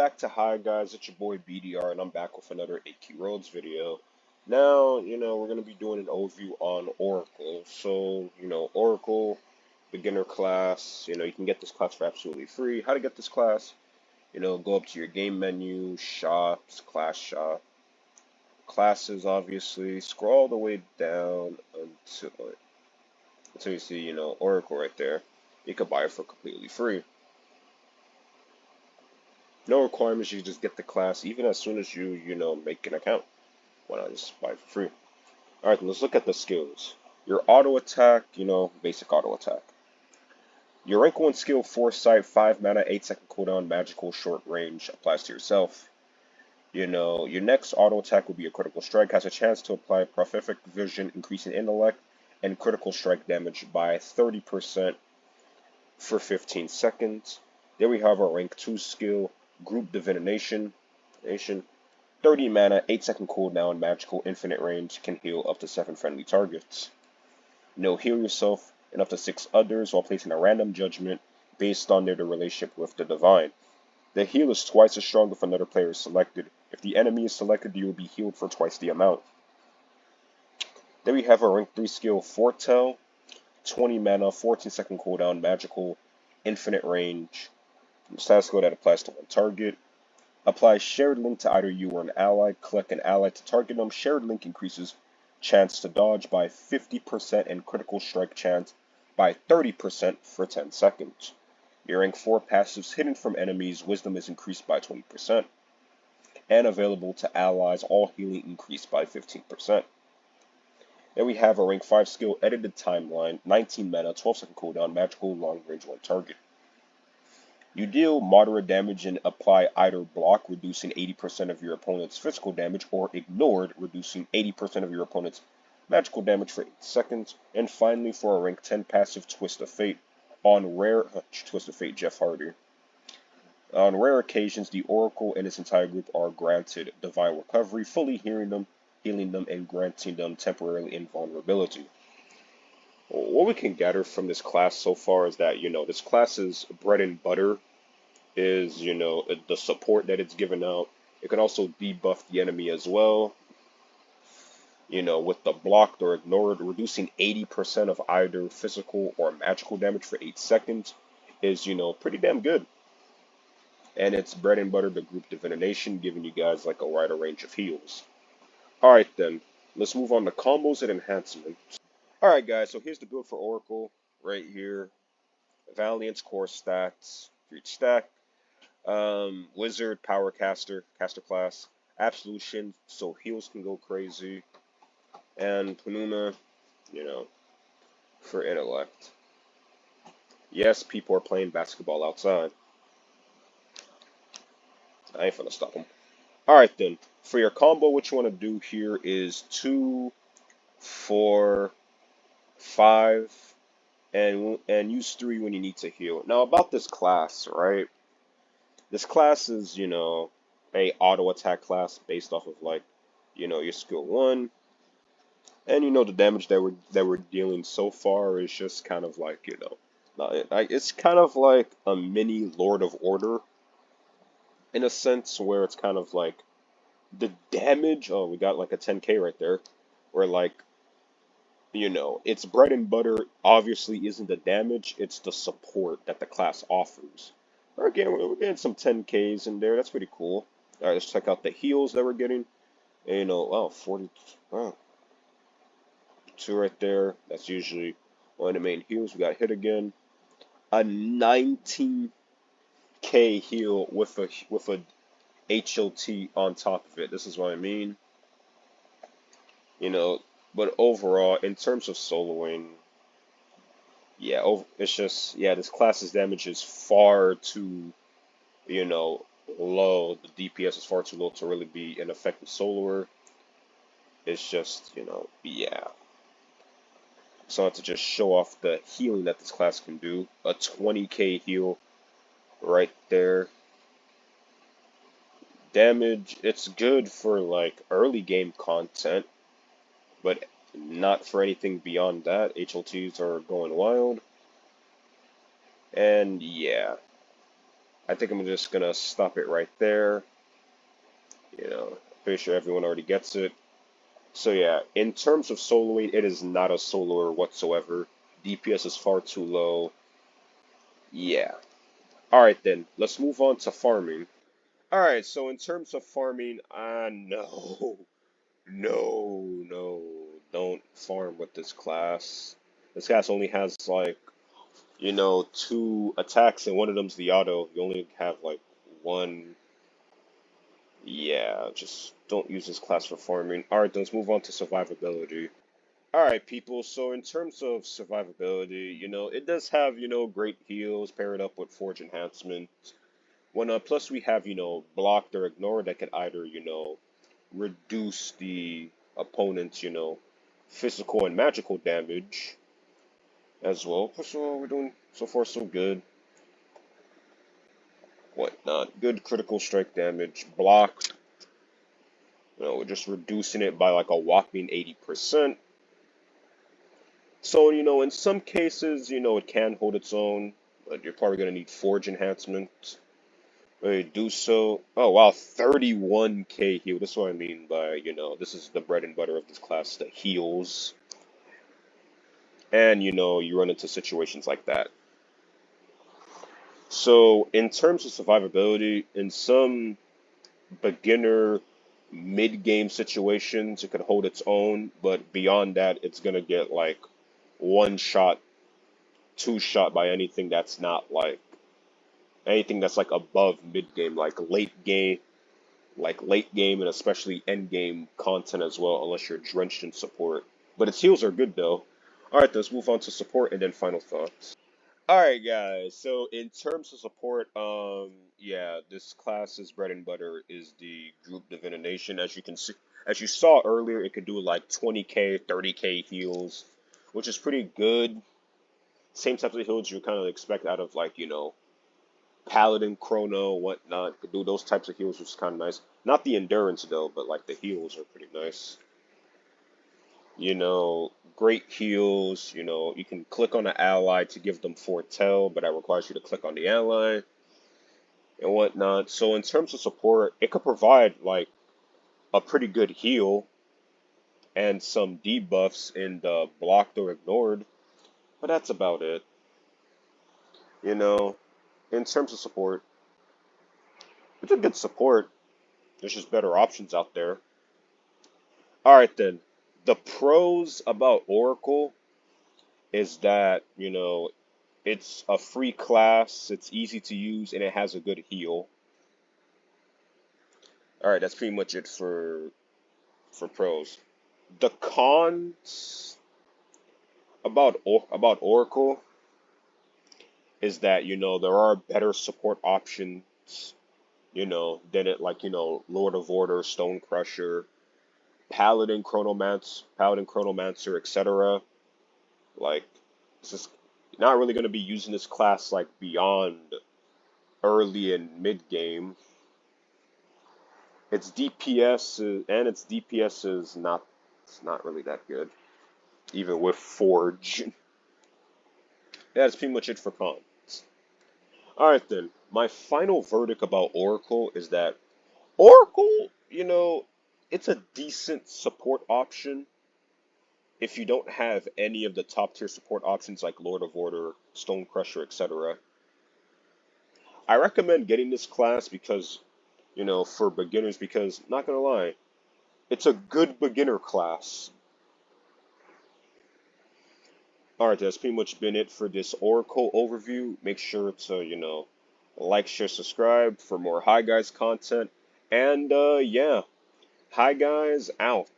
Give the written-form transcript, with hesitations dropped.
back to Hi Guys, it's your boy BDR, and I'm back with another AQ Roads video. Now, we're going to be doing an overview on Oracle. So, Oracle beginner class, you can get this class for absolutely free. How to get this class? Go up to your game menu, shops, class shop, classes, obviously. Scroll all the way down until you see, Oracle right there. You can buy it for completely free. No requirements, you just get the class even as soon as you, make an account. Why not just buy it for free? Alright, let's look at the skills. Your auto attack, basic auto attack. Your rank 1 skill, Foresight, 5 mana, 8-second cooldown, magical, short range, applies to yourself. Your next auto attack will be a critical strike, has a chance to apply prophetic vision, increasing intellect, and critical strike damage by 30% for 15 seconds. Then we have our rank 2 skill, Group Divination, 30 mana, 8-second cooldown, magical, infinite range, can heal up to 7 friendly targets. Heal yourself and up to 6 others while placing a random judgment based on their relationship with the divine. The heal is twice as strong if another player is selected. If the enemy is selected, you will be healed for twice the amount. Then we have our rank 3 skill, Foretell, 20 mana, 14-second cooldown, magical, infinite range, status skill that applies to one target. Apply shared link to either you or an ally. Collect an ally to target them. Shared link increases chance to dodge by 50% and critical strike chance by 30% for 10 seconds. Your rank 4 passives, hidden from enemies, wisdom is increased by 20%. And available to allies, all healing increased by 15%. Then we have a rank 5 skill, edited timeline, 19 mana, 12-second cooldown, magical, long range, one target. You deal moderate damage and apply either block, reducing 80% of your opponent's physical damage, or ignored, reducing 80% of your opponent's magical damage for 8 seconds. And finally, for a rank 10 passive, Twist of Fate. On rare, Twist of Fate, Jeff Hardy. On rare occasions, the Oracle and its entire group are granted divine recovery, fully healing them, and granting them temporarily invulnerability. What we can gather from this class so far is that, this class's bread and butter is, the support that it's given out. It can also debuff the enemy as well, with the blocked or ignored, reducing 80% of either physical or magical damage for 8 seconds is, pretty damn good. And it's bread and butter, the group divination, giving you guys like a wider range of heals. Alright then, let's move on to combos and enhancements. Alright guys, so here's the build for Oracle, right here. Valiant's core stats for each stack. Wizard, Power Caster class. Absolution, so heals can go crazy. And Panuna, for intellect. Yes, people are playing basketball outside. I ain't finna stop them. Alright then, for your combo, what you want to do here is 2, 4, 5, and use 3 when you need to heal. Now about this class, right? This class is, a auto attack class based off of like, your skill 1. And the damage that we're dealing so far is just kind of like, it's kind of like a mini Lord of Order in a sense, where it's kind of like the damage, oh, we got like a 10k right there, where like, its bread and butter obviously isn't the damage, it's the support that the class offers. We're getting some 10ks in there, that's pretty cool. Alright, let's check out the heals that we're getting. And, wow, 40, wow. 2 right there, that's usually one of the main heals. We got hit again. A 19k heal with a HLT on top of it. This is what I mean. But overall, in terms of soloing, yeah, it's just, this class's damage is far too, low. The DPS is far too low to really be an effective soloer. It's just, yeah. So I want to just show off the healing that this class can do. A 20k heal right there. Damage, it's good for like early game content, but not for anything beyond that. HLTs are going wild. And yeah, I think I'm just gonna stop it right there. Pretty sure everyone already gets it. So yeah, in terms of solo weight, it is not a soloer whatsoever. DPS is far too low. Yeah. Alright then, let's move on to farming. Alright, so in terms of farming, no. No, don't farm with this class. This class only has like, 2 attacks and one of them's the auto. You only have like one. Yeah, just don't use this class for farming. Alright, let's move on to survivability. Alright, people, so in terms of survivability, it does have, great heals paired up with Forge Enhancement. Plus we have, blocked or ignored that could either, reduce the opponent's, physical and magical damage as well. So we're doing so far so good. Whatnot. Good critical strike damage. Blocked. We're just reducing it by like a whopping 80%. So, in some cases, it can hold its own, but you're probably going to need Forge Enhancement. Really do so. Oh, wow, 31k heal. That's what I mean by, this is the bread and butter of this class, the heals. And, you run into situations like that. So, in terms of survivability, in some beginner mid-game situations, it could hold its own, but beyond that, it's going to get like one shot, two shot by anything that's not like above mid game, like late game and especially end game content as well, unless you're drenched in support. But its heals are good though. Alright, let's move on to support and then final thoughts. Alright guys, so in terms of support, yeah, this class's bread and butter is the group divination. As you can see, as you saw earlier, it could do like 20k, 30k heals, which is pretty good. Same types of heals you kind of expect out of like, Paladin, Chrono, whatnot. Could do those types of heals, which is kind of nice. Not the endurance though, but like the heals are pretty nice. Great heals. You can click on an ally to give them foretell, but that requires you to click on the ally and whatnot. So in terms of support, it could provide like a pretty good heal and some debuffs in the blocked or ignored, but that's about it. In terms of support, it's a good support. There's just better options out there. Alright then. The pros about Oracle is that, it's a free class, it's easy to use, and it has a good heal. Alright, that's pretty much it for pros. The cons about Oracle is that, there are better support options, than it like, Lord of Order, Stone Crusher, Paladin Chronomancer, etc. Like, it's just not really going to be using this class like beyond early and mid game. Its DPS is not really that good, even with Forge. Yeah, that's pretty much it for cons. Alright then, my final verdict about Oracle is that Oracle, it's a decent support option if you don't have any of the top tier support options like Lord of Order, Stone Crusher, etc. I recommend getting this class because, for beginners, because, not gonna lie, it's a good beginner class. Alright, that's pretty much been it for this Oracle overview. Make sure to, like, share, subscribe for more Hi Guys content. And, yeah, Hi Guys out.